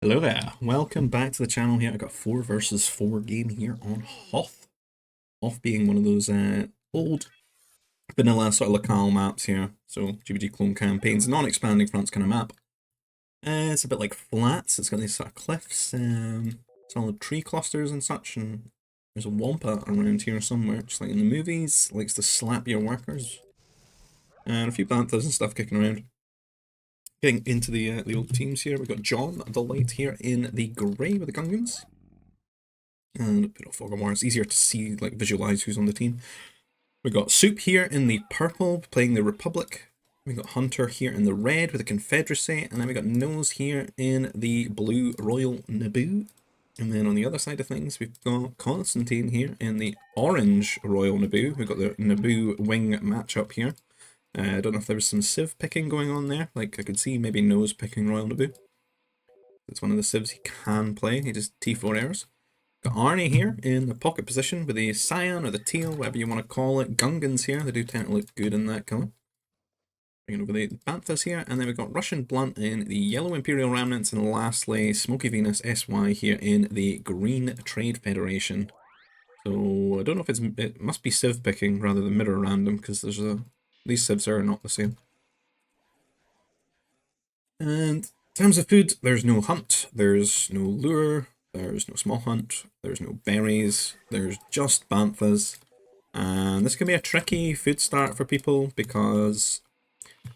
Hello there, welcome back to the channel here. I got 4 versus 4 game here on Hoth. Hoth being one of those old vanilla sort of locale maps here. So GBG clone campaigns, non-expanding fronts kind of map. It's a bit like flats, it's got these sort of cliffs, solid tree clusters and such, and there's a wampa around here somewhere, just like in the movies, likes to slap your workers. And a few banthas and stuff kicking around. Getting into the old teams here, we've got John the Light here in the grey with the Gungans. And a bit of fog of war. It's easier to see, like, visualize who's on the team. We got Soup here in the purple, playing the Republic. We got Hunter here in the red with the Confederacy, and then we got Nose here in the blue Royal Naboo. And then on the other side of things, we've got Constantine here in the orange Royal Naboo. We've got the Naboo wing matchup here. I don't know if there was some Civ picking going on there. Like, I could see maybe Nose picking Royal Naboo. It's one of the Civs he can play. He just T4 errors. Got Arnie here in the pocket position with the cyan or the teal, whatever you want to call it. Gungans here, they do tend to look good in that colour. Bringing over the Banthas here, and then we've got Russian Blunt in the yellow Imperial Remnants, and lastly Smoky Venus SY here in the green Trade Federation. So I don't know if it must be Civ picking rather than mirror random, because these Civs are not the same. And in terms of food, there's no hunt, there's no lure, there's no small hunt, there's no berries, there's just banthas. And this can be a tricky food start for people because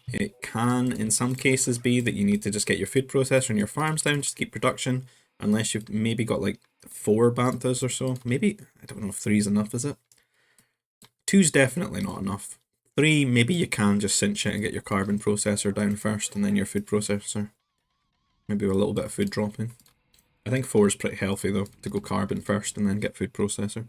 it can, in some cases, be that you need to just get your food processor and your farms down just to keep production, unless you've maybe got like 4 banthas or so. Maybe, I don't know if 3's enough, is it? 2's definitely not enough. 3, maybe you can just cinch it and get your carbon processor down first and then your food processor. Maybe a little bit of food dropping. I think 4 is pretty healthy though, to go carbon first and then get food processor.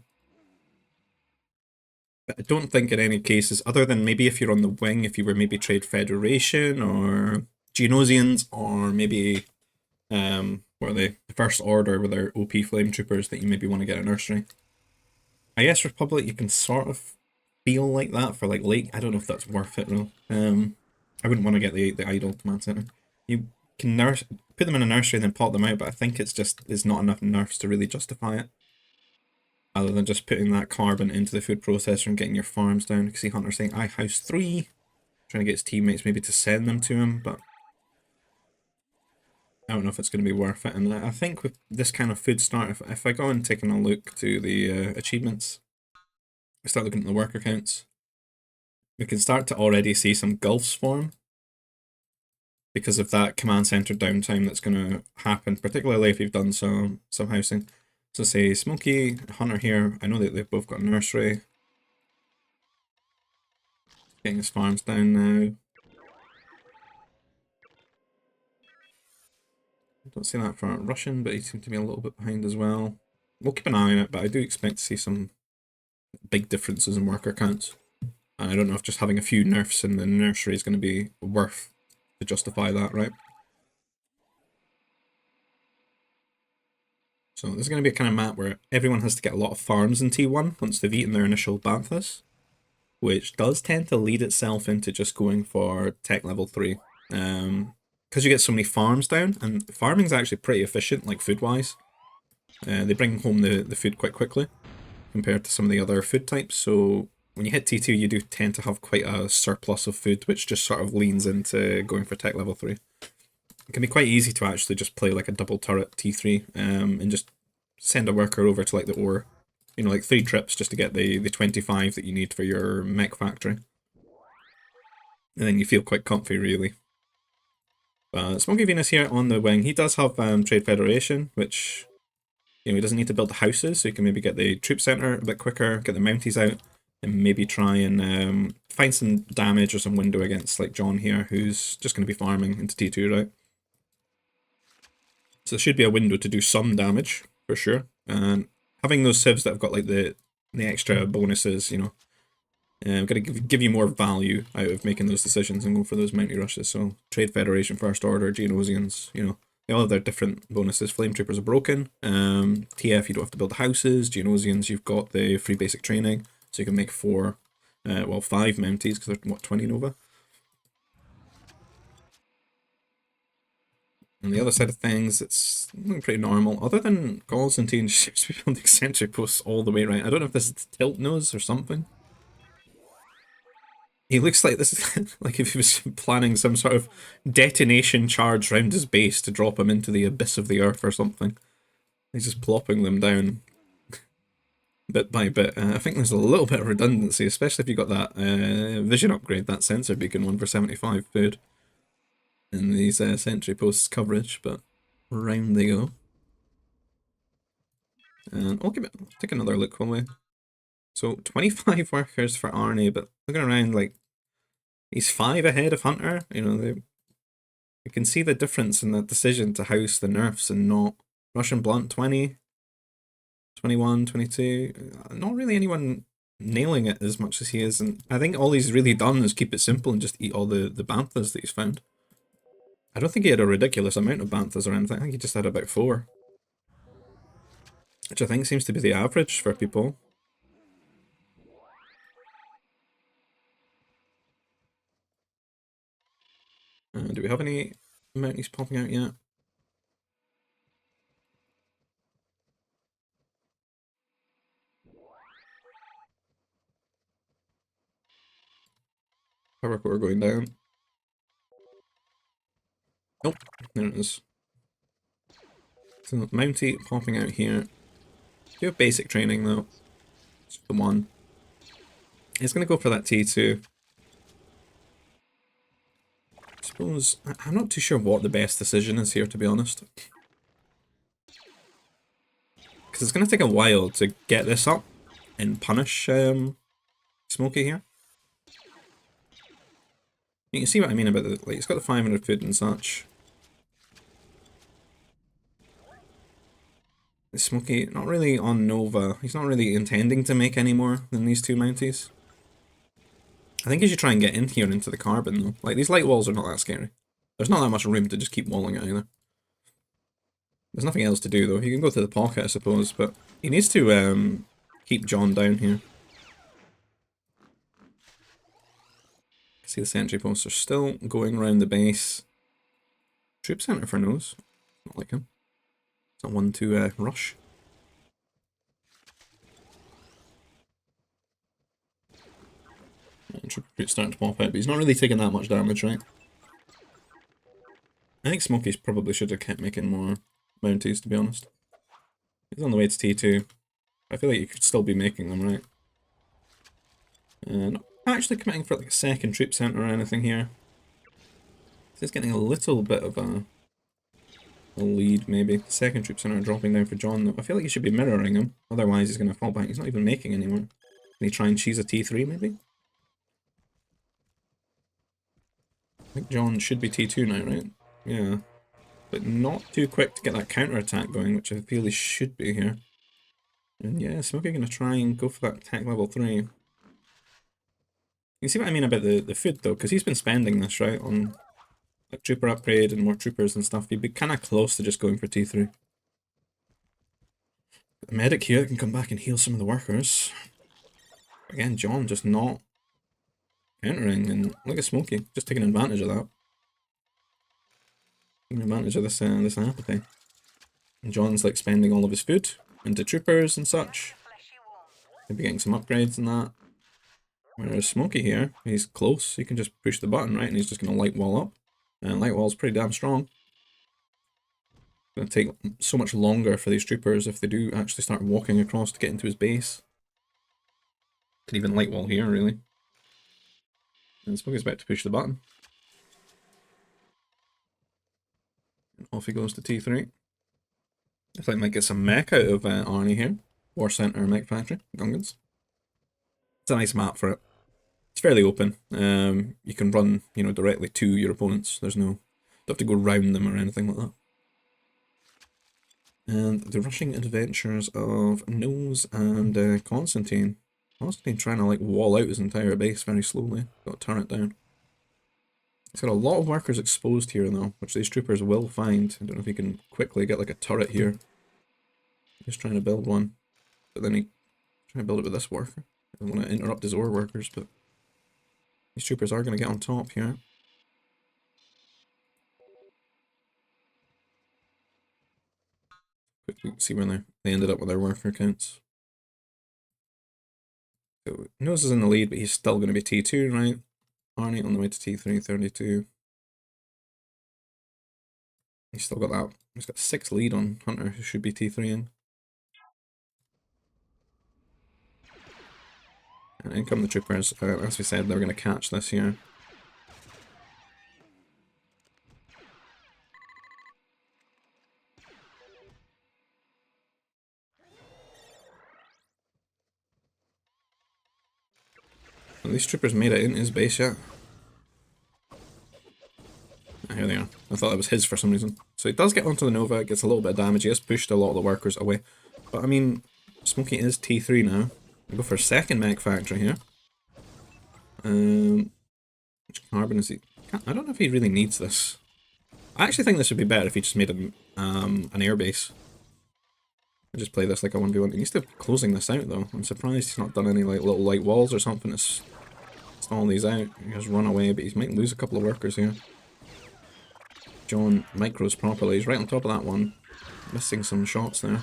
But I don't think in any cases, other than maybe if you're on the wing, if you were maybe Trade Federation or Geonosians, or maybe what are they? The First Order with their OP Flame Troopers, that you maybe want to get a nursery. I guess Republic you can sort of feel like that for like late. I don't know if that's worth it though. I wouldn't want to get the idle command center. You can put them in a nursery and then pop them out, but I think it's not enough nerfs to really justify it. Other than just putting that carbon into the food processor and getting your farms down. You can see Hunter saying, I house 3. Trying to get his teammates maybe to send them to him, but I don't know if it's going to be worth it. And I think with this kind of food start, if I go and taking a look to the achievements, I start looking at the worker counts, we can start to already see some gulfs form because of that command center downtime that's going to happen, particularly if you've done some housing. So say Smokey, Hunter here, I know that they've both got a nursery. Getting his farms down now. I don't see that for Russian, but he seems to be a little bit behind as well. We'll keep an eye on it, but I do expect to see some big differences in worker counts. And I don't know if just having a few nerfs in the nursery is going to be worth to justify that, right? So this is going to be a kind of map where everyone has to get a lot of farms in T1 once they've eaten their initial banthas, which does tend to lead itself into just going for tech level 3. Because you get so many farms down, and farming's actually pretty efficient, like food-wise. They bring home the food quite quickly compared to some of the other food types, so when you hit T2 you do tend to have quite a surplus of food, which just sort of leans into going for tech level 3. It can be quite easy to actually just play like a double turret T3 and just send a worker over to like the ore. You know, like 3 trips just to get the 25 that you need for your mech factory. And then you feel quite comfy, really. Smoky Venus here on the wing, he does have Trade Federation, which, you know, he doesn't need to build the houses, so you can maybe get the troop center a bit quicker, get the mounties out, and maybe try and find some damage or some window against like John here, who's just going to be farming into T2, right? So there should be a window to do some damage, for sure. And having those civs that have got like the extra bonuses, you know, going to give you more value out of making those decisions and go for those mounty rushes. So Trade Federation, First Order, Geonosians, you know, they all have their different bonuses. Flame Troopers are broken. TF, you don't have to build houses. Geonosians, you've got the free basic training, so you can make 5 mounties, because they're, what, 20 Nova? On the other side of things, it's looking pretty normal. Other than Constantine seems to be on the eccentric posts all the way right. I don't know if this is tilt nose or something. He looks like this is like if he was planning some sort of detonation charge round his base to drop him into the abyss of the earth or something. He's just plopping them down bit by bit. I think there's a little bit of redundancy, especially if you got that vision upgrade, that sensor beacon one for 75 food in these sentry posts coverage, but round they go. And I'll take another look, will we? So 25 workers for Arnie, but looking around, like, he's 5 ahead of Hunter. You know, you can see the difference in the decision to house the nerfs and not Russian Blunt 20, 21, 22. Not really anyone nailing it as much as he is, and I think all he's really done is keep it simple and just eat all the banthas that he's found. I don't think he had a ridiculous amount of banthas or anything. I think he just had about 4. Which I think seems to be the average for people. Do we have any Mounties popping out yet? Power core going down. Nope, there it is. So Mountie popping out here. Do have basic training though. Just the one. He's gonna go for that T2. I suppose I'm not too sure what the best decision is here, to be honest. Because it's gonna take a while to get this up and punish Smokey here. You can see what I mean about the, like, he's got the 500 food and such. Smokey, not really on Nova. He's not really intending to make any more than these 2 Mounties. I think he should try and get in here into the carbon though. Like, these light walls are not that scary. There's not that much room to just keep walling it either. There's nothing else to do though. He can go to the pocket, I suppose, but he needs to keep John down here. See the sentry posts are still going around the base. Troop center for nose. Not like him. It's not one to rush. Troop recruit's starting to pop out, but he's not really taking that much damage, right? I think Smokey's probably should have kept making more Mounties, to be honest. He's on the way to T2. I feel like you could still be making them, right? Not actually committing for like a second troop center or anything here. He's getting a little bit of a lead, maybe. Second troop center dropping down for John, though. I feel like he should be mirroring him, otherwise he's going to fall back. He's not even making anymore. Can he try and cheese a T3, maybe? I think John should be T2 now, right? Yeah. But not too quick to get that counter-attack going, which I feel he should be here. And yeah, Smokey going to try and go for that tech level 3. You can see what I mean about the food, though, because he's been spending this, right, on like trooper upgrade and more troopers and stuff. He'd be kind of close to just going for T3. A medic here that can come back and heal some of the workers. Again, John just not entering, and look at Smokey, just taking advantage of that. Taking advantage of this this apathy. And John's like spending all of his food into troopers and such. Maybe getting some upgrades and that. Whereas Smokey here, he's close, he can just push the button, right, and he's just going to light wall up. And light wall's pretty damn strong. It's going to take so much longer for these troopers if they do actually start walking across to get into his base. Could even light wall here, really. And Smokey's about to push the button. And off he goes to T3. I think I might get some mech out of Arnie here. War Center Mech Factory, Gungans. It's a nice map for it. It's fairly open. You can run, you know, directly to your opponents. There's no, don't have to go round them or anything like that. And the rushing adventures of Nose and Constantine. Constantine trying to like wall out his entire base very slowly. Got to turn it down. He's got a lot of workers exposed here though, which these troopers will find. I don't know if he can quickly get like a turret here. He's trying to build one, but then he trying to build it with this worker. I don't want to interrupt his ore workers, but these troopers are going to get on top here. Quickly see where they ended up with their worker counts. So Nose is in the lead, but he's still going to be T2, right? Arnie on the way to T3, 32. He's still got that. He's got 6 lead on Hunter, who should be T3 in. And in come the troopers. As we said, they're going to catch this here. And these troopers made it into his base yet. Here they are. I thought that was his for some reason. So he does get onto the Nova, gets a little bit of damage. He has pushed a lot of the workers away. But I mean, Smokey is T3 now. We go for a second mech factory here. Which carbon is he? I don't know if he really needs this. I actually think this would be better if he just made an airbase. I just play this like a 1v1. He needs to be closing this out though. I'm surprised he's not done any like little light walls or something to stall these out. He has run away, but he might lose a couple of workers here. John micros properly. He's right on top of that one. Missing some shots there.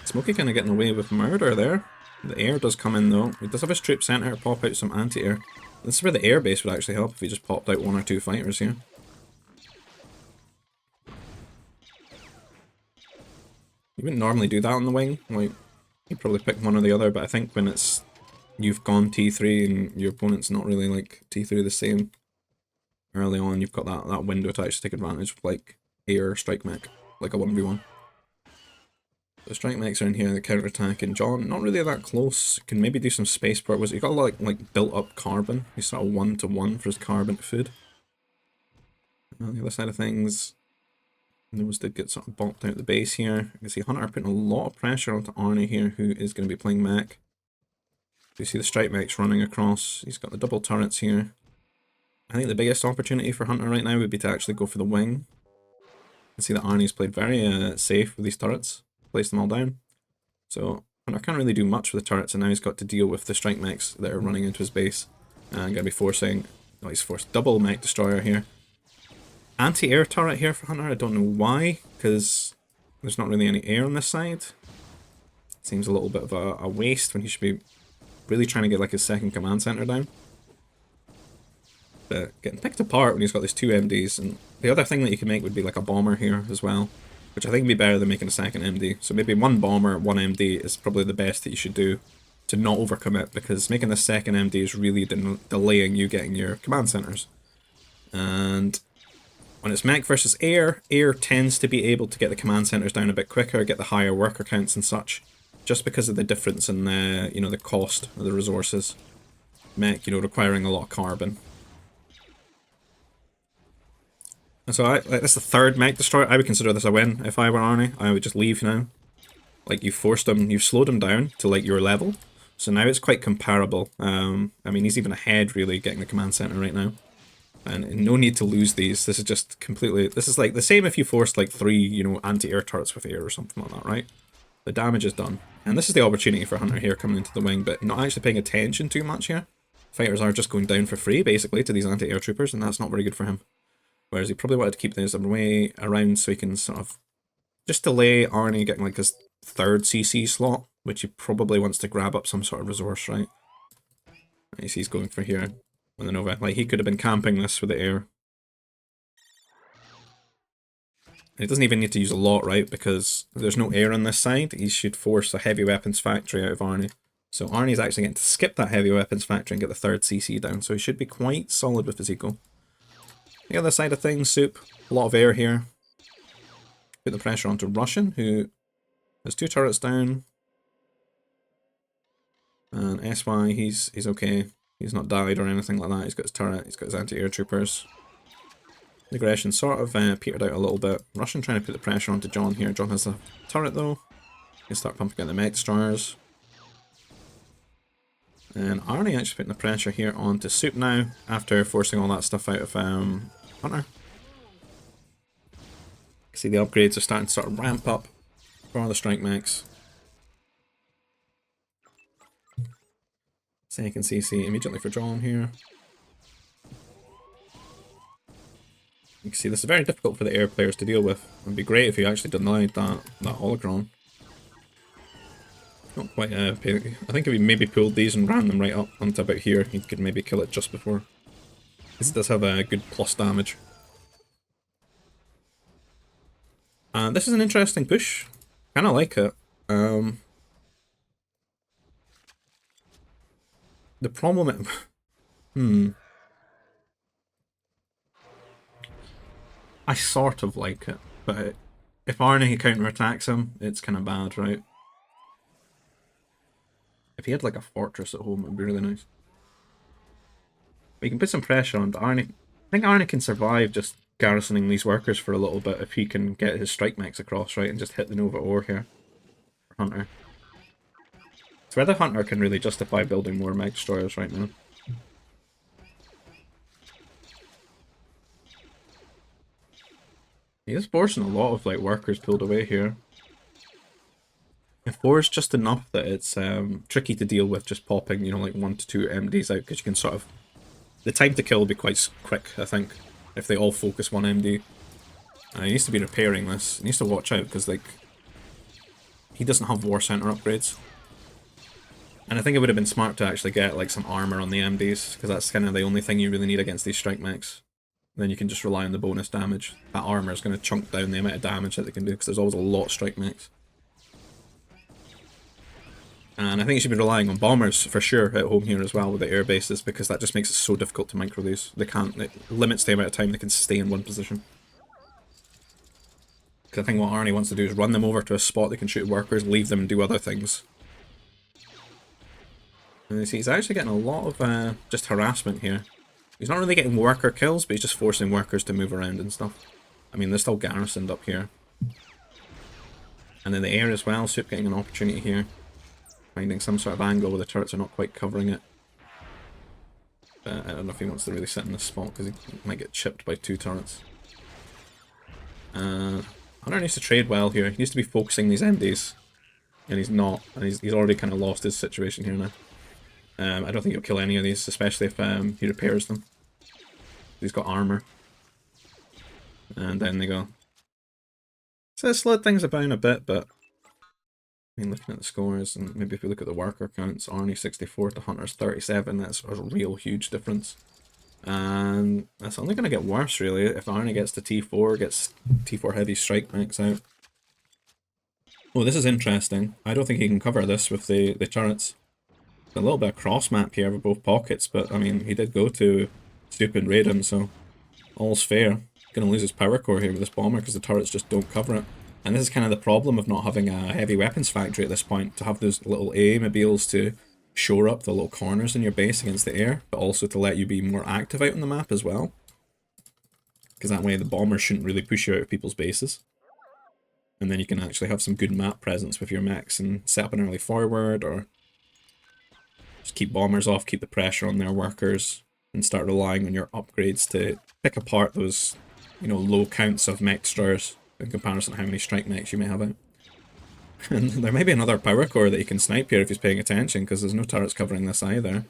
Smokey kind of getting away with murder there. The air does come in though. He does have his troop center pop out some anti-air. This is where the air base would actually help if he just popped out 1 or 2 fighters here. You wouldn't normally do that on the wing. Like, you'd probably pick one or the other, but I think when it's you've gone T3 and your opponent's not really like T3 the same early on, you've got that window to actually take advantage of like air strike mech, like a 1v1. The strike mechs are in here, the counter attack, and John not really that close. Can maybe do some spaceport. Was he got like built up carbon? He's sort of 1-to-1 for his carbon food. On the other side of things, Nose did get sort of bonked out the base here. You can see Hunter putting a lot of pressure onto Arnie here, who is going to be playing mech. You see the strike mechs running across. He's got the double turrets here. I think the biggest opportunity for Hunter right now would be to actually go for the wing. You can see that Arnie's played very safe with these turrets. Placed them all down. So Hunter can't really do much with the turrets, and now he's got to deal with the strike mechs that are running into his base. And going to be forcing... Oh, he's forced double mech destroyer here. Anti-air turret here for Hunter. I don't know why, because there's not really any air on this side. Seems a little bit of a waste when he should be really trying to get like his second command center down. But getting picked apart when he's got these 2 MDs, and the other thing that you can make would be like a bomber here as well, which I think would be better than making a second MD. So maybe 1 bomber, 1 MD is probably the best that you should do to not overcommit, because making the second MD is really delaying you getting your command centers. And when it's mech versus air, air tends to be able to get the command centers down a bit quicker, get the higher worker counts and such, just because of the difference in the, you know, the cost of the resources. Mech, you know, requiring a lot of carbon. And so that's the 3rd mech destroyer. I would consider this a win if I were Arnie. I would just leave now. Like, you forced him, you've slowed him down to like your level. So now it's quite comparable. I mean, he's even ahead really getting the command center right now. And no need to lose these. This is just completely... This is like the same if you forced like 3, you know, anti-air turrets with air or something like that, right? The damage is done. And this is the opportunity for Hunter here coming into the wing, but not actually paying attention too much here. Fighters are just going down for free, basically, to these anti-air troopers, and that's not very good for him. Whereas he probably wanted to keep these way around so he can sort of just delay Arnie getting like his 3rd CC slot, which he probably wants to grab up some sort of resource, right? And you see he's going for here. With the Nova. Like, he could have been camping this with the air. And he doesn't even need to use a lot, right? Because if there's no air on this side, he should force a heavy weapons factory out of Arnie. So Arnie's actually getting to skip that heavy weapons factory and get the 3rd CC down. So he should be quite solid with his eco. The other side of things, Soup. A lot of air here. Put the pressure onto Russian, who has 2 turrets down. And SY, he's okay. He's not died or anything like that. He's got his turret, he's got his anti-air troopers. The aggression sort of petered out a little bit. Russian trying to put the pressure onto John here. John has a turret though. He can start pumping out the mech destroyers. And Arnie actually putting the pressure here onto Soup now, after forcing all that stuff out of Hunter. See the upgrades are starting to sort of ramp up for the strike mechs. Second CC immediately for John here. You can see this is very difficult for the air players to deal with. It would be great if you actually denied that holocron. Not quite I think if he maybe pulled these and ran them right up onto about here, he could maybe kill it just before. This does have a good plus damage. And this is an interesting push. Kinda like it. The problem I sort of like it, but if Arnie counterattacks him, it's kinda bad, right? If he had like a fortress at home, it would be really nice. We can put some pressure on, but Arnie... I think Arnie can survive just garrisoning these workers for a little bit if he can get his strike mechs across, right, and just hit the Nova ore here. For Hunter. It's whether Hunter can really justify building more mech destroyers right now. He is forcing a lot of like workers pulled away here. If 4 is just enough that it's tricky to deal with just popping, you know, like 1 to 2 MDs out, because you can sort of... The time to kill will be quite quick, I think, if they all focus 1 MD. He needs to be repairing this. He needs to watch out, because, like, he doesn't have War Center upgrades. And I think it would have been smart to actually get, like, some armor on the MDs, because that's kind of the only thing you really need against these strike mechs. Then you can just rely on the bonus damage. That armor is going to chunk down the amount of damage that they can do, because there's always a lot of strike mechs. And I think you should be relying on bombers for sure at home here as well with the air bases, because that just makes it so difficult to micro these. They can't, it limits the amount of time they can stay in one position. Because I think what Arnie wants to do is run them over to a spot they can shoot workers, leave them and do other things. And you see, he's actually getting a lot of just harassment here. He's not really getting worker kills, but he's just forcing workers to move around and stuff. I mean, they're still garrisoned up here. And then the air as well, Soup getting an opportunity here. Finding some sort of angle where the turrets are not quite covering it. I don't know if he wants to really sit in this spot because he might get chipped by 2 turrets. Hunter needs to trade well here. He needs to be focusing these MDs. And he's not. And he's already kind of lost his situation here now. I don't think he'll kill any of these, especially if he repairs them. He's got armor. And down they go. So it slowed things down a bit, but... I mean, looking at the scores, and maybe if we look at the worker counts, Arnie 64 to Hunter's 37, that's a real huge difference. And that's only going to get worse, really, if Arnie gets to T4, gets T4 heavy strike mechs out. Oh, this is interesting. I don't think he can cover this with the turrets. A little bit of cross map here for both pockets, but I mean, he did go to stupid raid him, so all's fair. Going to lose his power core here with this bomber because the turrets just don't cover it. And this is kind of the problem of not having a heavy weapons factory at this point, to have those little A-mobiles to shore up the little corners in your base against the air, but also to let you be more active out on the map as well. Because that way the bombers shouldn't really push you out of people's bases. And then you can actually have some good map presence with your mechs and set up an early forward, or just keep bombers off, keep the pressure on their workers, and start relying on your upgrades to pick apart those, you know, low counts of mech destroyers in comparison to how many strike mechs you may have out. And there may be another power core that you can snipe here if he's paying attention, because there's no turrets covering this either.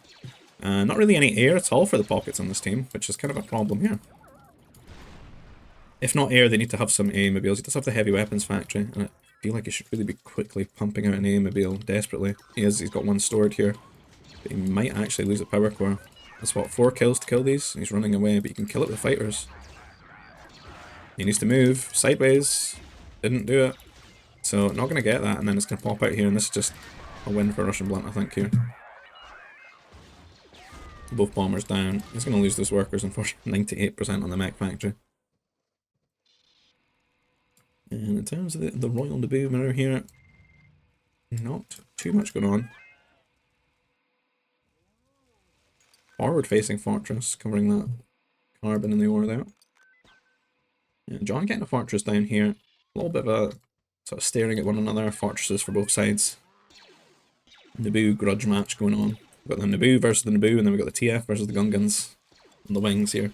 Not really any air at all for the pockets on this team, which is kind of a problem here. If not air, they need to have some A-mobiles. He does have the heavy weapons factory, and I feel like he should really be quickly pumping out an A-mobile desperately. He's got one stored here, but he might actually lose a power core. That's what, 4 kills to kill these, and he's running away, but you can kill it with fighters. He needs to move sideways. Didn't do it. So not going to get that, and then it's going to pop out here, and this is just a win for Russian Blunt, I think, here. Both bombers down. He's going to lose those workers, unfortunately. 98% on the mech factory. And in terms of the Royal Debut mirror here, not too much going on. Forward-facing fortress, covering that carbon in the ore there. Yeah, John getting a fortress down here. A little bit of a sort of staring at one another, fortresses for both sides. Naboo grudge match going on. We've got the Naboo versus the Naboo, and then we've got the TF versus the Gungans on the wings here.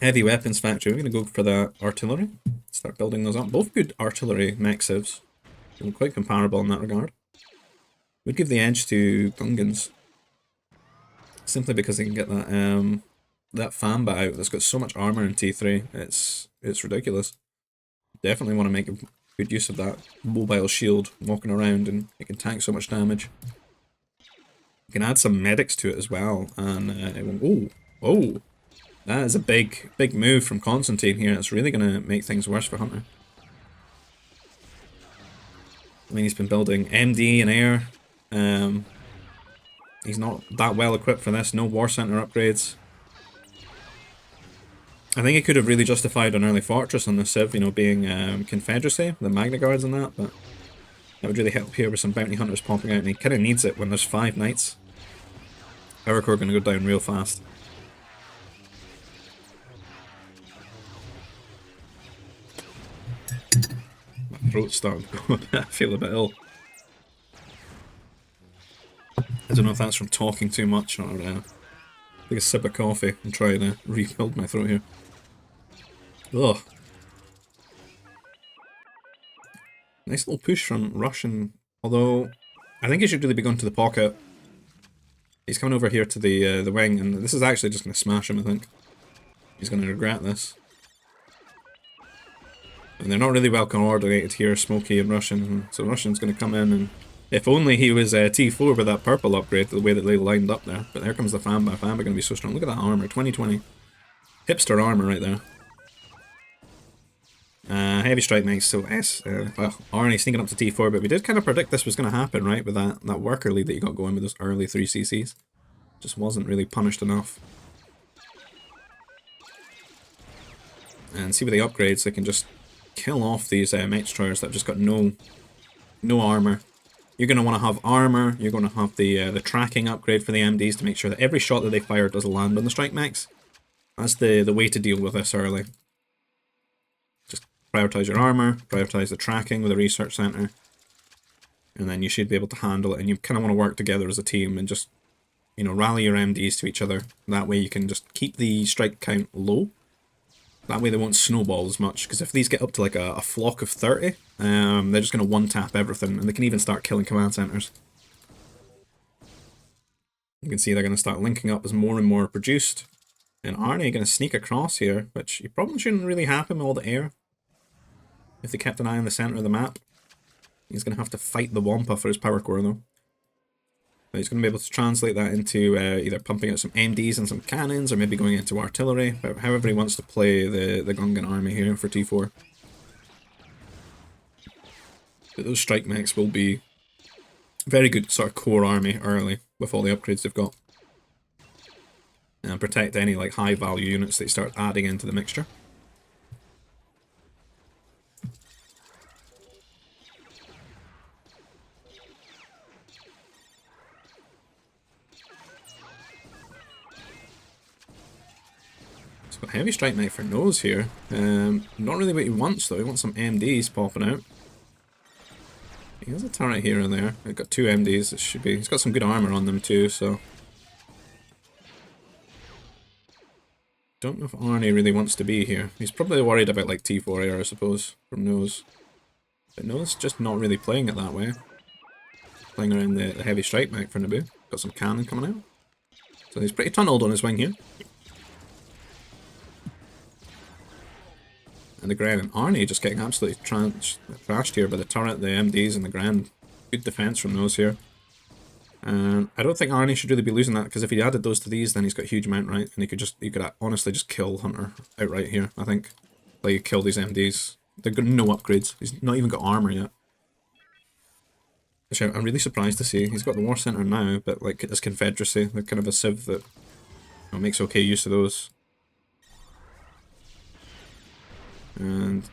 Heavy weapons factory, we're going to go for the artillery. Start building those up. Both good artillery mech civs. So quite comparable in that regard. We'd give the edge to Gungans. Simply because they can get that that fan bat out that's got so much armor in T3. It's ridiculous. Definitely want to make a good use of that mobile shield walking around, and it can tank so much damage. You can add some medics to it as well, and it won't. Oh, that is a big move from Constantine here. It's really going to make things worse for Hunter. I mean, he's been building MD and air. He's not that well equipped for this. No War Center upgrades. I think he could have really justified an early Fortress on this Civ, you know, being Confederacy, the Magna Guards and that, but that would really help here with some Bounty Hunters popping out, and he kind of needs it when there's 5 Knights. Power Core going to go down real fast. My throat's starting to go a bit, I feel a bit ill. I don't know if that's from talking too much or take a sip of coffee and try to rebuild my throat here. Ugh. Nice little push from Russian, although I think he should really be going to the pocket. He's coming over here to the wing, and this is actually just going to smash him, I think. He's going to regret this. And they're not really well coordinated here, Smokey and Russian, so Russian's going to come in, and if only he was T4 with that purple upgrade, the way that they lined up there. But there comes the Famba. Famba going to be so strong. Look at that armor, 2020. Hipster armor right there. Heavy strike makes so well, Arnie sneaking up to T4, but we did kind of predict this was going to happen, right? With that worker lead that you got going with those early 3CCs. Just wasn't really punished enough. And see with the upgrades, they can just kill off these mech destroyers that have just got no armor. You're going to want to have armor, you're going to have the tracking upgrade for the MDs to make sure that every shot that they fire does land on the strike mechs. That's the way to deal with this early. Just prioritize your armor, prioritize the tracking with a research center, and then you should be able to handle it, and you kind of want to work together as a team and just, you know, rally your MDs to each other. That way you can just keep the strike count low. That way they won't snowball as much, because if these get up to like a flock of 30, they're just going to one-tap everything, and they can even start killing command centers. You can see they're going to start linking up as more and more are produced. And Arnie going to sneak across here, which probably shouldn't really happen with all the air. If they kept an eye on the centre of the map. He's going to have to fight the Wampa for his power core though. But he's going to be able to translate that into either pumping out some MDs and some cannons, or maybe going into artillery, but however he wants to play the Gungan army here for T4. But those strike mechs will be very good sort of core army early with all the upgrades they've got. And protect any like high value units they start adding into the mixture. Heavy strike knife for nose here. Not really what he wants though. He wants some MDs popping out. He has a turret here and there. I've got 2 MDs. It should be. He's got some good armor on them too. So don't know if Arnie really wants to be here. He's probably worried about like T4 air, I suppose, from nose. But nose just not really playing it that way. Playing around the heavy strike mech for Naboo. Got some cannon coming out. So he's pretty tunneled on his wing here. And the Gren and Arnie just getting absolutely trashed here by the turret, the MDs, and the Gren. Good defense from those here. And I don't think Arnie should really be losing that, because if he added those to these, then he's got a huge amount, right? And he could honestly just kill Hunter outright here, I think. Like, kill these MDs. They've got no upgrades. He's not even got armor yet. Which I'm really surprised to see. He's got the War Center now, but like his Confederacy, they're kind of a civ that makes okay use of those. And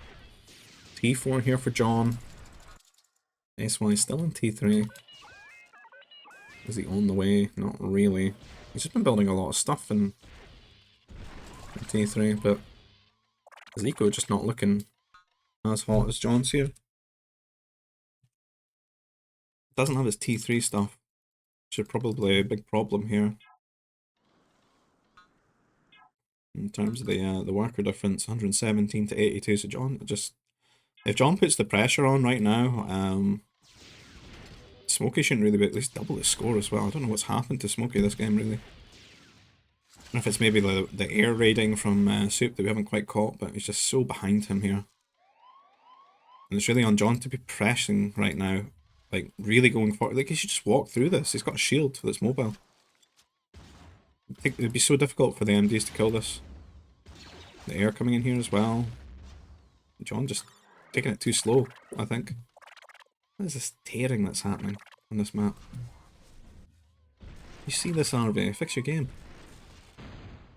T4 here for John. SY still in T3. Is he on the way? Not really. He's just been building a lot of stuff in T3, but his eco just not looking as hot as John's here. Doesn't have his T3 stuff, which is probably a big problem here. In terms of the worker difference, 117 to 82, so John just... If John puts the pressure on right now, Smokey shouldn't really be at least double his score as well. I don't know what's happened to Smokey this game, really. know if it's maybe the air raiding from Soup that we haven't quite caught, but he's just so behind him here. And it's really on John to be pressing right now. Like, really going forward. Like, he should just walk through this. He's got a shield that's mobile. I think it would be so difficult for the MDs to kill this. The air coming in here as well. John just taking it too slow, I think. What is this tearing that's happening on this map? You see this, RV? Fix your game.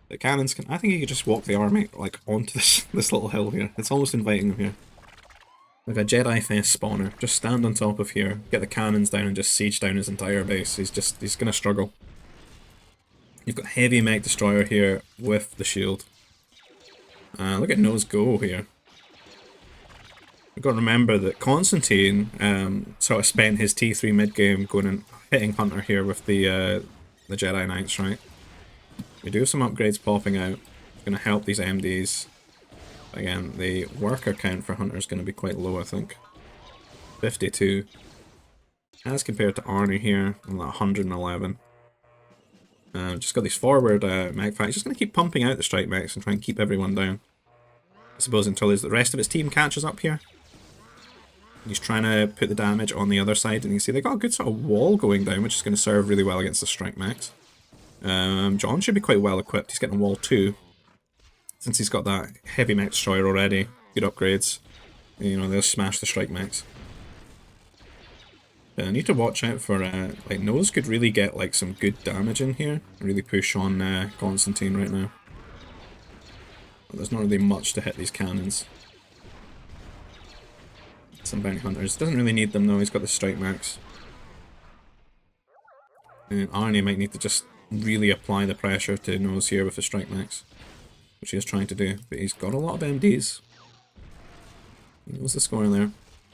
The cannons can... I think you could just walk the army, like, onto this little hill here. It's almost inviting them here. Like a Jedi Fest spawner. Just stand on top of here, get the cannons down and just siege down his entire base. He's gonna struggle. You've got heavy mech destroyer here with the shield. Look at Nose go here. We've got to remember that Constantine sort of spent his T3 mid game going and hitting Hunter here with the Jedi Knights, right? We do have some upgrades popping out. It's going to help these MDs. Again, the worker count for Hunter is going to be quite low, I think. 52. As compared to Arnie here, on 111. Just got these forward mech fights. Just going to keep pumping out the strike mechs and try and keep everyone down. I suppose until the rest of his team catches up here. He's trying to put the damage on the other side, and you can see they got a good sort of wall going down, which is going to serve really well against the strike mechs. John should be quite well equipped. He's getting wall 2. Since he's got that heavy mech destroyer already, good upgrades. You know, they'll smash the strike mechs. But I need to watch out for, like, Nose could really get, like, some good damage in here. Really push on Constantine right now. But there's not really much to hit these cannons. Some bounty hunters. Doesn't really need them though, he's got the strike max. And Arnie might need to just really apply the pressure to Nose here with the strike max. Which he is trying to do, but he's got a lot of MDs. What's the score there?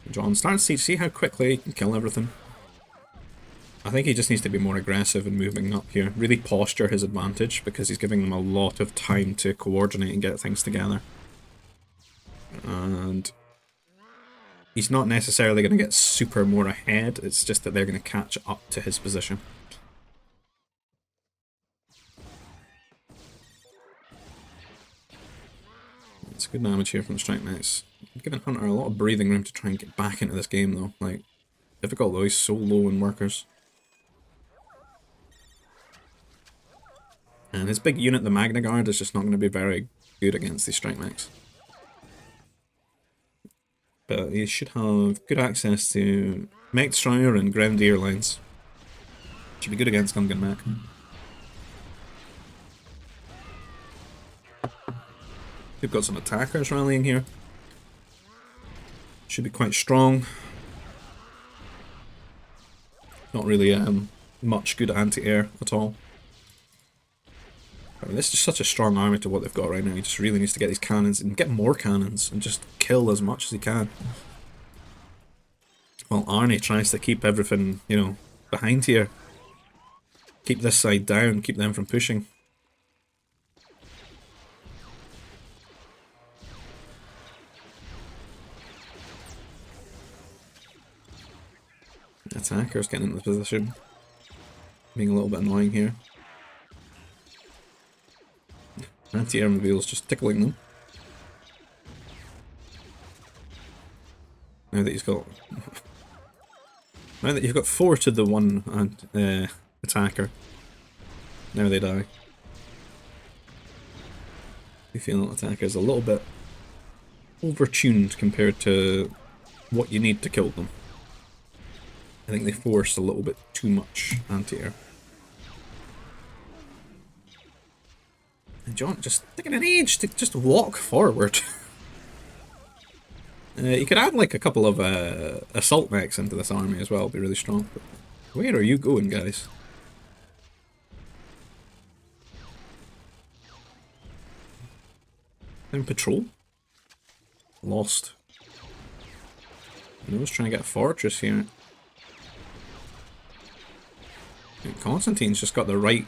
John starting to see how quickly he can kill everything. I think he just needs to be more aggressive and moving up here. Really posture his advantage, because he's giving them a lot of time to coordinate and get things together. And he's not necessarily going to get super more ahead, it's just that they're going to catch up to his position. It's good damage here from the strike mechs. Giving Hunter a lot of breathing room to try and get back into this game though. Like, difficult though, he's so low in workers. And his big unit, the Magna Guard, is just not going to be very good against these strike mechs. But he should have good access to Mech Destroyer and Grenadier lines. Should be good against Gungan Mech. We've got some attackers rallying here. Should be quite strong. Not really much good anti-air at all. I mean, this is such a strong army to what they've got right now. He just really needs to get these cannons and get more cannons and just kill as much as he can. While Arnie tries to keep everything, you know, behind here. Keep this side down, keep them from pushing. Attacker's getting into the position. Being a little bit annoying here. Anti-air reveals just tickling them. Now that he's got... now that you've got 4 to the 1 attacker. Now they die. You feel that attacker's a little bit overtuned compared to what you need to kill them. I think they forced a little bit too much anti-air. And John just taking an age to just walk forward. You could add like a couple of assault mechs into this army as well, it'd be really strong. But where are you going, guys? In patrol? Lost. I was trying to get a fortress here. Constantine's just got the right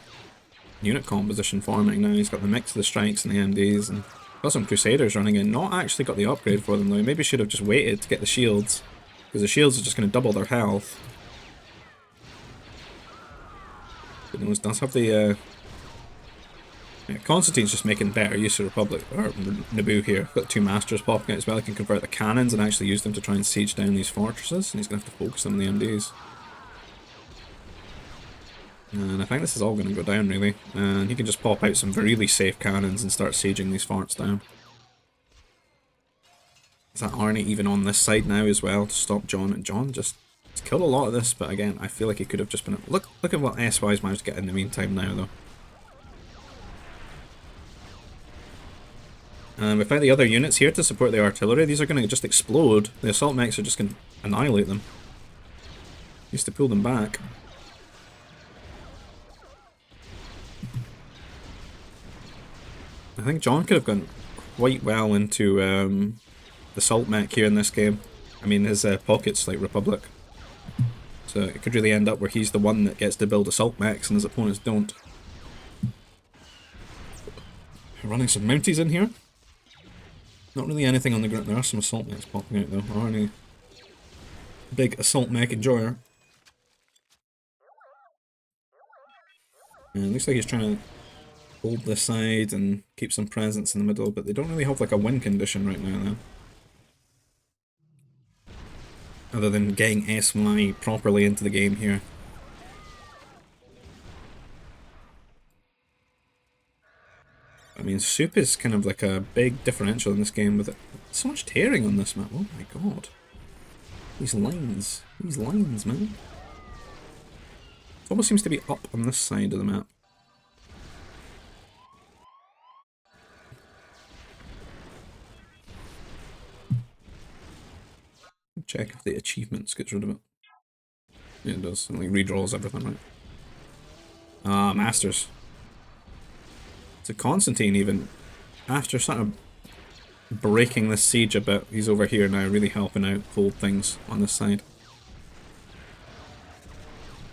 unit composition forming now. He's got the mix of the strikes and the MDs, and got some Crusaders running in. Not actually got the upgrade for them though. Maybe should have just waited to get the shields, because the shields are just going to double their health. But it does have the Yeah, Constantine's just making better use of Republic, or Naboo here. Got 2 Masters popping out as well. He can convert the cannons and actually use them to try and siege down these fortresses, and he's going to have to focus on the MDs. And I think this is all going to go down, really. And he can just pop out some really safe cannons and start sieging these forts down. Is that Arnie even on this side now as well to stop John? And John just he's killed a lot of this, but again, I feel like he could have just been... Look at what SY's managed to get in the meantime now, though. Without the other units here to support the artillery, these are going to just explode. The assault mechs are just going to annihilate them. Used to pull them back. I think John could have gone quite well into the salt mech here in this game. I mean, his pocket's like Republic. So it could really end up where he's the one that gets to build assault mechs and his opponents don't. Running some Mounties in here. Not really anything on the ground. There are some assault mechs popping out though. Arnie. Big assault mech enjoyer. And it looks like he's trying to hold this side and keep some presence in the middle, but they don't really have like a win condition right now though. Other than getting SY properly into the game here. I mean, Soup is kind of like a big differential in this game with it. So much tearing on this map, oh my god. These lines, man. It almost seems to be up on this side of the map. Check if the achievements gets rid of it. Yeah, it does. It like redraws everything, right? Ah, Masters. So Constantine even, after sort of breaking this siege a bit, he's over here now really helping out hold things on this side.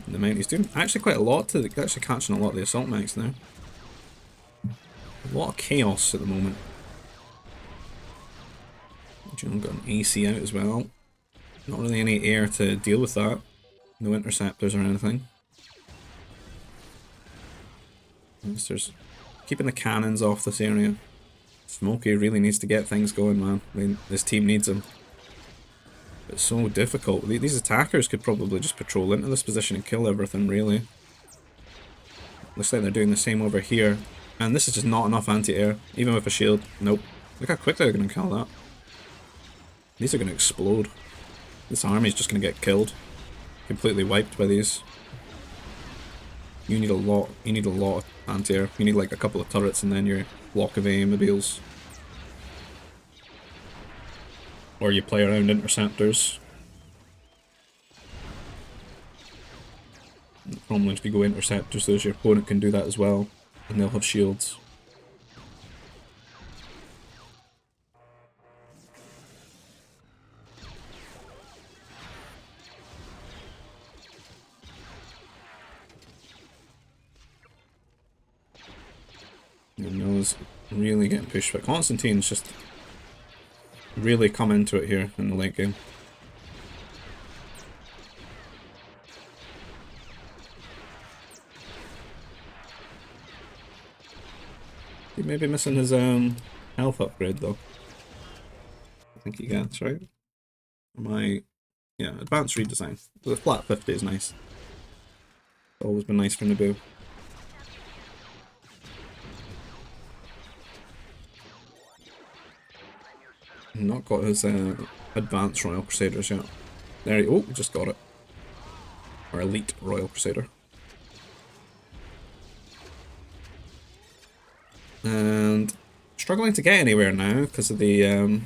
And the Mounties doing actually quite a lot to actually catching a lot of the assault mechs now. A lot of chaos at the moment. John got an AC out as well. Not really any air to deal with that. No interceptors or anything. There's keeping the cannons off this area. Smokey really needs to get things going, man. I mean, this team needs him. It's so difficult. These attackers could probably just patrol into this position and kill everything, really. Looks like they're doing the same over here. And this is just not enough anti-air. Even with a shield. Nope. Look how quickly they're going to kill that. These are going to explode. This army's just going to get killed. Completely wiped by these. You need a lot of anti-air. You need like a couple of turrets and then your block of AIM-mobiles. Or you play around interceptors. The problem is if you go interceptors, there's your opponent can do that as well. And they'll have shields. And those really getting pushed, but Constantine's just really come into it here in the late game. He may be missing his health upgrade though. I think he gets, right? Yeah, advanced redesign. The flat 50 is nice. It's always been nice for Naboo. Not got his advanced Royal Crusaders yet. There he, oh, just got it. Or Elite Royal Crusader. And struggling to get anywhere now because of the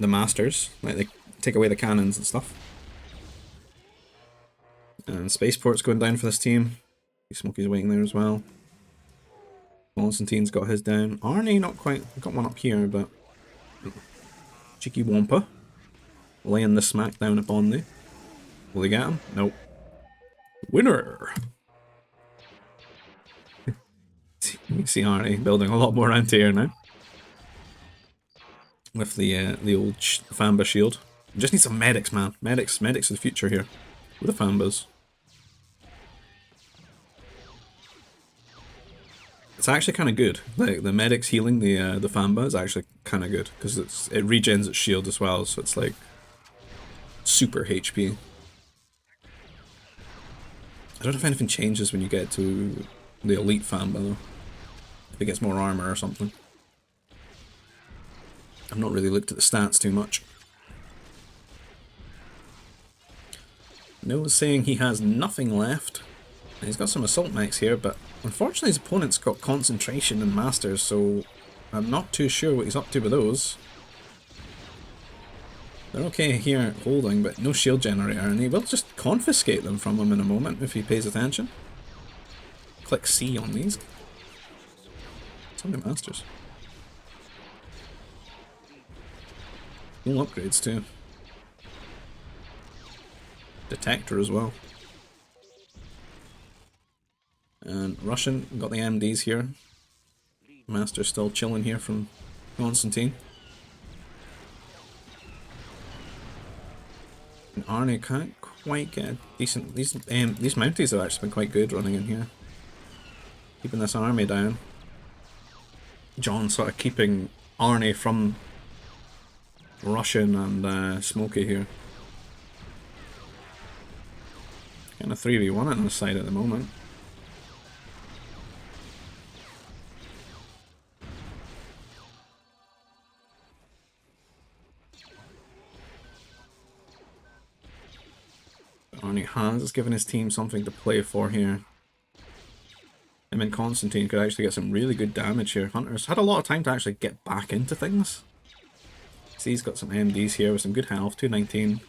Masters. Like they take away the cannons and stuff. And Spaceport's going down for this team. Smokey's waiting there as well. Constantine's got his down. Arnie not quite, got one up here, but Cheeky Wampa laying the smack down upon thee. Will he get him? Nope. Winner! You see Arnie building a lot more anti-air now. With the old Famba shield. We just need some medics, man. Medics are the future here. With the Fambas. It's actually kind of good. Like the medic's healing the Famba is actually kind of good because it regens its shield as well, so it's like super HP. I don't know if anything changes when you get to the elite Famba though. If it gets more armor or something. I've not really looked at the stats too much. Noah's saying he has nothing left. He's got some assault mechs here, but unfortunately his opponent's got concentration and masters, so I'm not too sure what he's up to with those. They're okay here holding, but no shield generator, and he will just confiscate them from him in a moment if he pays attention. Click C on these. So many masters. Cool upgrades too. Detector as well. And Russian, got the MDs here. Master still chilling here from Constantine. And Arnie can't quite get a decent... These Mounties have actually been quite good running in here. Keeping this army down. John sort of keeping Arnie from Russian and Smokey here. Kind of 3v1 on this side at the moment. Arnie has given his team something to play for here. Him and Constantine could actually get some really good damage here. Hunter's had a lot of time to actually get back into things. See, he's got some MDs here with some good health, 219.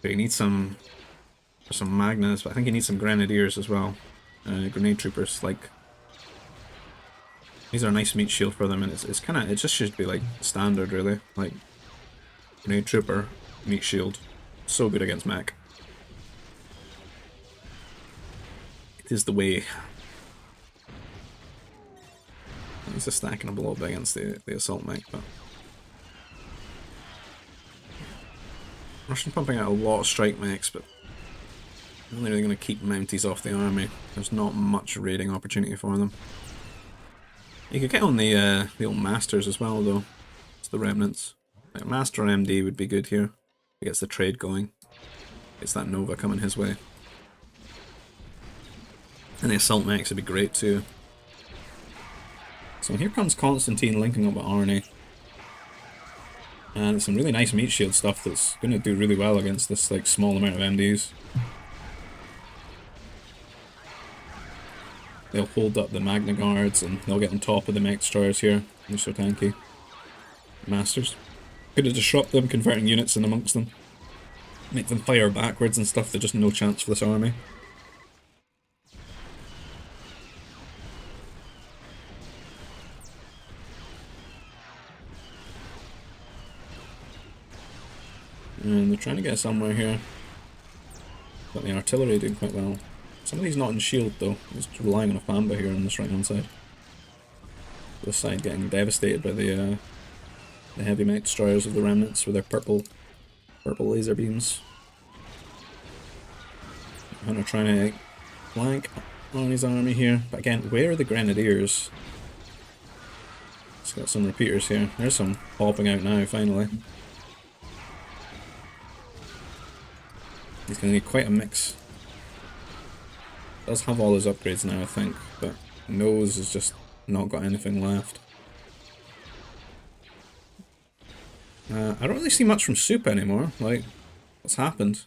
But he needs some Magnus, but I think he needs some Grenadiers as well. Grenade Troopers, like... These are a nice meat shield for them, and it's kind of... It just should be like standard, really. Like, Grenade Trooper, meat shield. So good against mech. It is the way. He's just stacking up a little bit against the assault mech, but Russian pumping out a lot of strike mechs, but only really going to keep Mounties off the army. There's not much raiding opportunity for them. You could get on the old masters as well, though. It's the remnants. Like Master MD would be good here. He gets the trade going. Gets that Nova coming his way. And the assault mechs would be great too. So here comes Constantine linking up with Arnie. And it's some really nice meat shield stuff that's going to do really well against this like small amount of MDs. They'll hold up the Magna Guards and they'll get on top of the mech destroyers here. They're so tanky. Masters. Could have disrupted them, converting units in amongst them. Make them fire backwards and stuff, there's just no chance for this army. And they're trying to get somewhere here. Got the artillery doing quite well. Some of these not in shield though, just relying on a Famba here on this right hand side. This side getting devastated by the heavy mech destroyers of the remnants with their purple laser beams. Hunter trying to flank on his army here, but again, where are the grenadiers? It's got some repeaters here. There's some popping out now, finally. He's going to need quite a mix. Does have all his upgrades now, I think, but Nose has just not got anything left. I don't really see much from Soup anymore. Like, what's happened?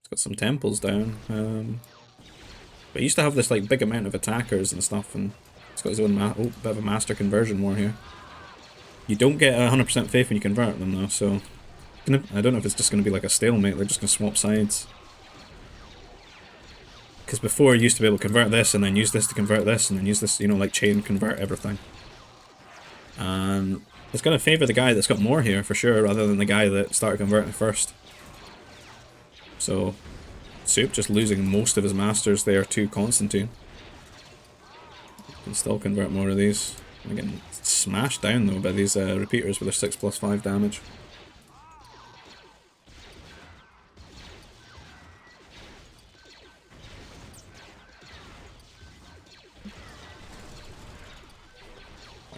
He's got some temples down. But he used to have this like big amount of attackers and stuff, and he's got his own bit of a master conversion war here. You don't get 100% faith when you convert them though, so I don't know if it's just going to be like a stalemate. They're just going to swap sides. Because before you used to be able to convert this and then use this to convert this and then use this, you know, like chain convert everything. And it's going to favour the guy that's got more here for sure, rather than the guy that started converting first. So, Soup just losing most of his masters there to Constantine. Can still convert more of these. They're getting smashed down though by these repeaters with their 6+5 damage.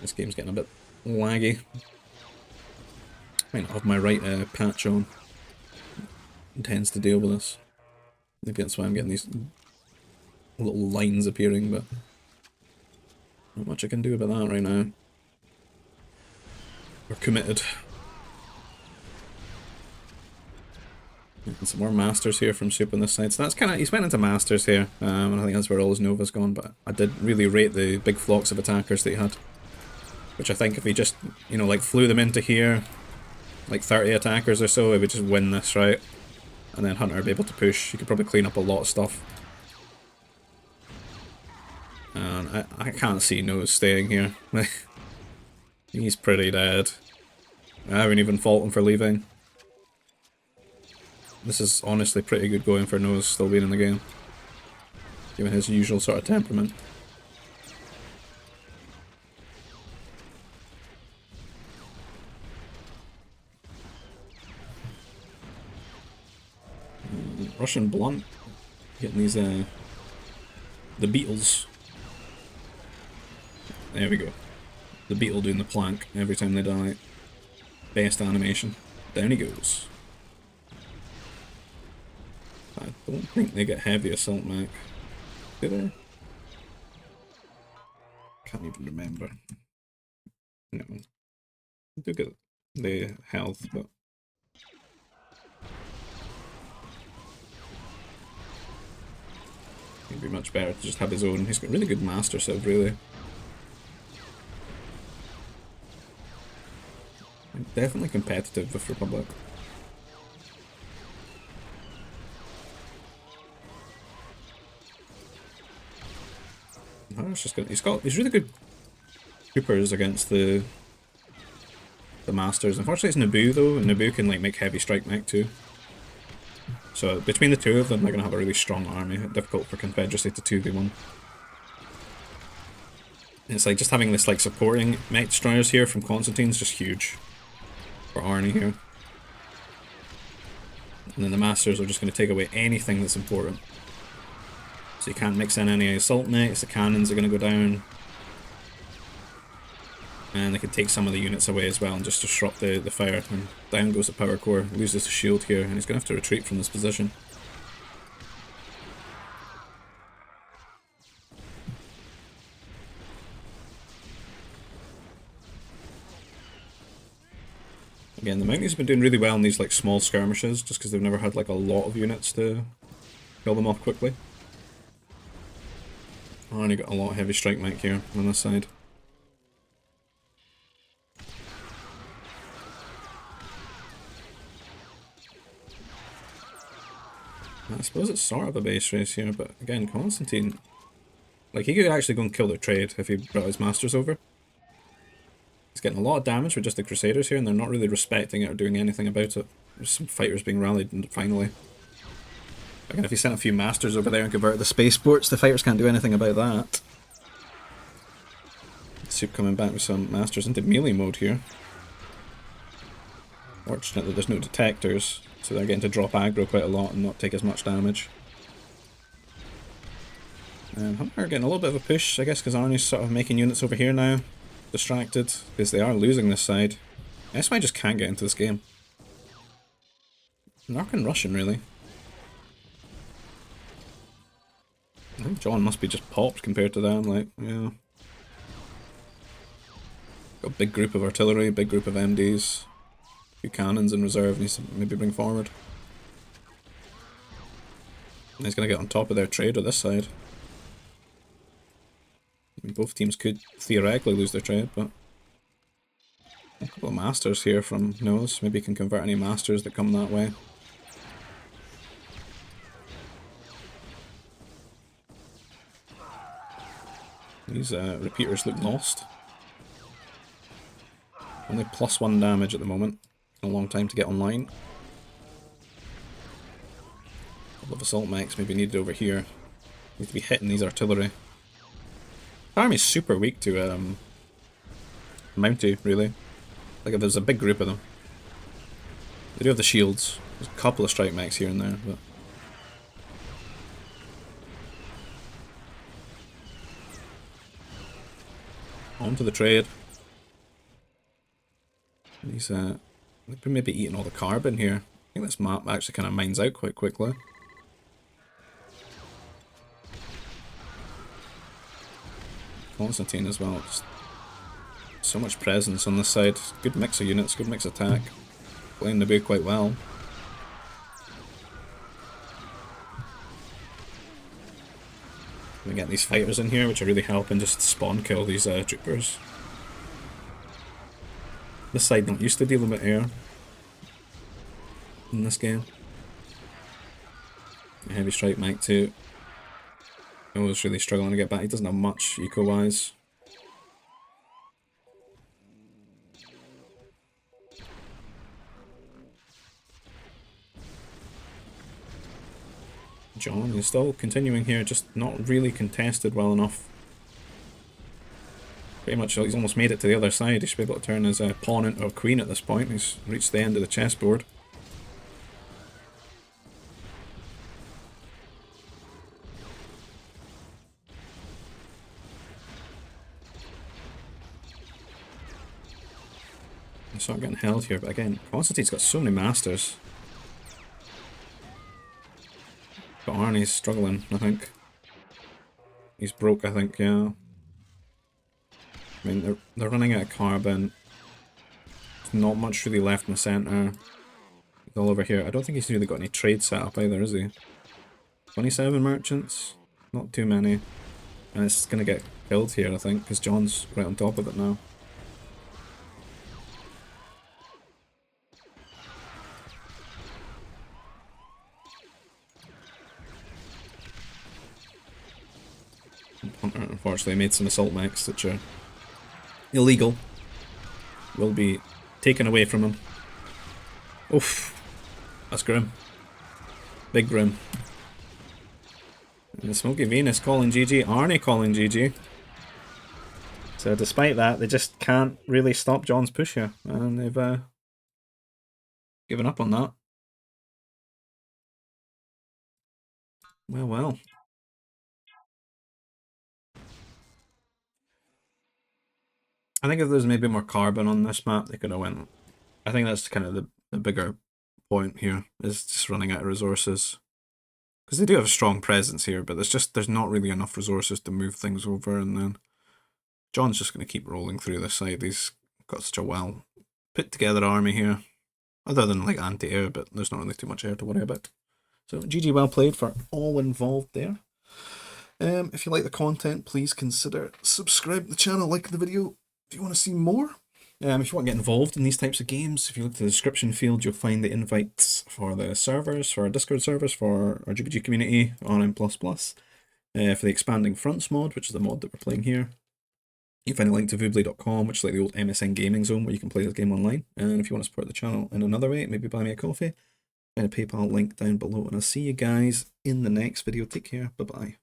This game's getting a bit laggy. Might not have my right patch on. It tends to deal with this. Maybe that's why I'm getting these little lines appearing, but not much I can do about that right now. We're committed. And some more masters here from Soup on this side. So that's kind of, he's went into masters here, and I think that's where all his Nova's gone, but I did really rate the big flocks of attackers that he had. Which I think if he just, you know, like flew them into here, like 30 attackers or so, he would just win this, right? And then Hunter would be able to push. He could probably clean up a lot of stuff. And I can't see Nose staying here. He's pretty dead. I haven't even fault him for leaving. This is honestly pretty good going for Nose still being in the game, given his usual sort of temperament. Russian Blunt getting these the beetles. There we go. The beetle doing the plank every time they die. Best animation. Down he goes. I don't think they get heavy assault mech. Do they? Can't even remember. No. They do get the health, but it'd be much better to just have his own. He's got really good master civ, really. Definitely competitive with Republic. Just gonna, he's really good troopers against the masters. Unfortunately it's Naboo though, and Naboo can like make heavy strike mech too. So between the two of them they're gonna have a really strong army. Difficult for Confederacy to 2v1. It's like just having this like supporting mech destroyers here from Constantine's just huge for Arnie here. And then the masters are just going to take away anything that's important. So you can't mix in any assault mechs, the cannons are going to go down. And they can take some of the units away as well and just disrupt the fire. And down goes the power core, loses the shield here, and he's going to have to retreat from this position. Again, the Mounties have been doing really well in these like small skirmishes, just because they've never had like a lot of units to kill them off quickly. Oh, and you got a lot of heavy strike mech here on this side. I suppose it's sort of a base race here, but again, Constantine, like he could actually go and kill their trade if he brought his masters over. He's getting a lot of damage with just the Crusaders here, and they're not really respecting it or doing anything about it. There's some fighters being rallied, and finally. Again, if he sent a few masters over there and converted the spaceports, the fighters can't do anything about that. Soup coming back with some masters into melee mode here. Fortunately, there's no detectors, so they're getting to drop aggro quite a lot and not take as much damage. And Hunter are getting a little bit of a push, I guess, because Arnie's sort of making units over here now. Distracted, because they are losing this side. SY just can't get into this game. Narc and Russian, really. I think John must be just popped compared to them, like, yeah. Got a big group of artillery, big group of MDs. A few cannons in reserve, needs to maybe bring forward. And he's going to get on top of their trade with this side. I mean, both teams could theoretically lose their trade, but a couple of masters here from Nose. Maybe he can convert any masters that come that way. These repeaters look lost. Only +1 damage at the moment. A long time to get online. A couple of assault mechs maybe needed over here. Need to be hitting these artillery. The army's super weak to Mountie, really. Like if there's a big group of them. They do have the shields. There's a couple of strike mechs here and there, but on to the trade. These they've been maybe eating all the carbon here. I think this map actually kind of mines out quite quickly. Constantine as well. Just so much presence on this side. Good mix of units, good mix of attack. Playing the bay quite well. We get these fighters in here, which are really helping just spawn kill these troopers. This side not used to dealing with air in this game. Heavy strike Mike 2. I was really struggling to get back. He doesn't have much eco-wise. John is still continuing here, just not really contested well enough. Pretty much, he's almost made it to the other side. He should be able to turn his pawn into a queen at this point. He's reached the end of the chessboard. I start getting held here, but again, Constantine's got so many masters. But Arnie's struggling, I think. He's broke, I think, yeah. I mean, they're running out of carbon. There's not much really left in the centre. He's all over here. I don't think he's really got any trade set up either, is he? 27 merchants? Not too many. And it's going to get killed here, I think, because John's right on top of it now. Hunter, unfortunately, made some assault mechs, which are illegal. Will be taken away from him. Oof. That's grim. Big grim. And the Smoky Venus calling GG. Arnie calling GG. So despite that, they just can't really stop John's push here. And they've given up on that. Well, well. I think if there's maybe more carbon on this map, they could have went. I think that's kind of the bigger point here, is just running out of resources. Because they do have a strong presence here, but there's not really enough resources to move things over, and then John's just going to keep rolling through this side. He's got such a well put together army here, other than like anti-air, but there's not really too much air to worry about. So GG, well played for all involved there. If you like the content, please consider subscribing to the channel, liking the video if you want to see more. If you want to get involved in these types of games, if you look at the description field, you'll find the invites for the servers, for our Discord servers, for our GBG community on M++, for the Expanding Fronts mod, which is the mod that we're playing here. You can find a link to voobly.com, which is like the old MSN gaming zone where you can play this game online. And if you want to support the channel in another way, maybe buy me a coffee, and a PayPal link down below. And I'll see you guys in the next video. Take care. Bye-bye.